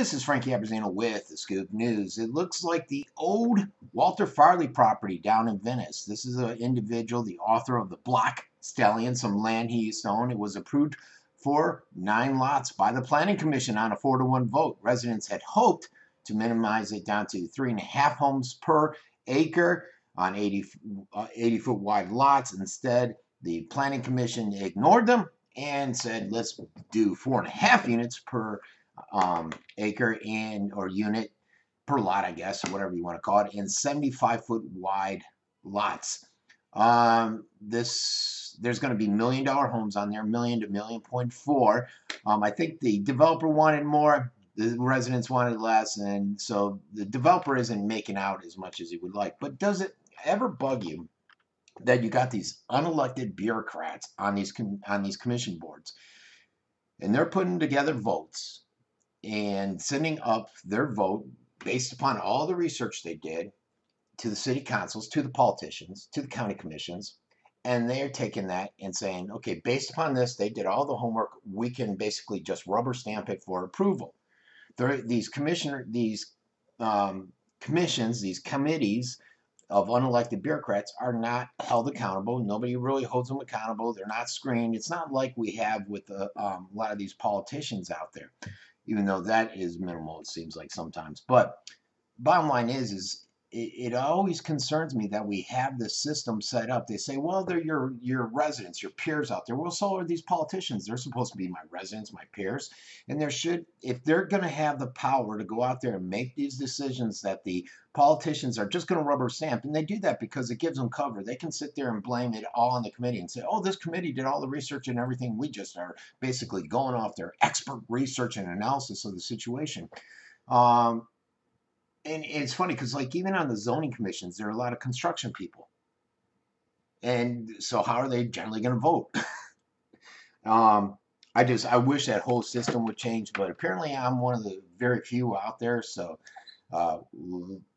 This is Frankie Abbruzzino with the Scoop News. It looks like the old Walter Farley property down in Venice. This is an individual, the author of the Black Stallion, some land he used to own. It was approved for 9 lots by the Planning Commission on a 4-to-1 vote. Residents had hoped to minimize it down to 3.5 homes per acre on 80-foot wide lots. Instead, the Planning Commission ignored them and said, let's do 4.5 units per acre or unit per lot, I guess, or whatever you want to call it, in 75-foot wide lots. There's going to be $1 million homes on there, $1 million to $1.4 million. I think the developer wanted more, the residents wanted less, and so the developer isn't making out as much as he would like. But does it ever bug you that you got these unelected bureaucrats on these commission boards, and they're putting together votes and sending up their vote based upon all the research they did to the city councils, to the politicians, to the county commissions, and they're taking that and saying, okay, based upon this, they did all the homework, we can basically just rubber stamp it for approval. These commissions, these committees of unelected bureaucrats are not held accountable. Nobody really holds them accountable. They're not screened. It's not like we have with a lot of these politicians out there, even though that is minimal, it seems like sometimes. But bottom line is it always concerns me that we have this system set up. They say, well, they're your residents, your peers out there. Well, so are these politicians. They're supposed to be my residents, my peers. And if they're going to have the power to go out there and make these decisions that the politicians are just going to rubber stamp, and they do that because it gives them cover. They can sit there and blame it all on the committee and say, oh, this committee did all the research and everything. We just are basically going off their expert research and analysis of the situation. And it's funny because, like, even on the zoning commissions, there are a lot of construction people. And so how are they generally going to vote? I wish that whole system would change, but apparently I'm one of the very few out there. So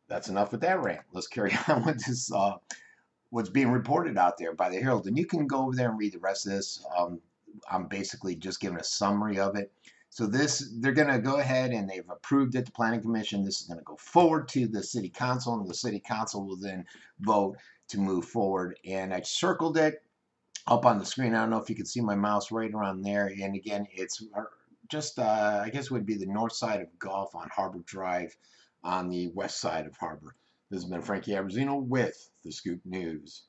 that's enough with that rant. Let's carry on with this, what's being reported out there by the Herald. And you can go over there and read the rest of this. I'm basically just giving a summary of it. So they're going to go ahead and they've approved it, the Planning Commission. This is going to go forward to the City Council, and the City Council will then vote to move forward. And I circled it up on the screen. I don't know if you can see my mouse right around there. And again, it's just, I guess it would be the north side of Gulf on Harbor Drive on the west side of Harbor. This has been Frankie Abbruzzino with the Scoop News.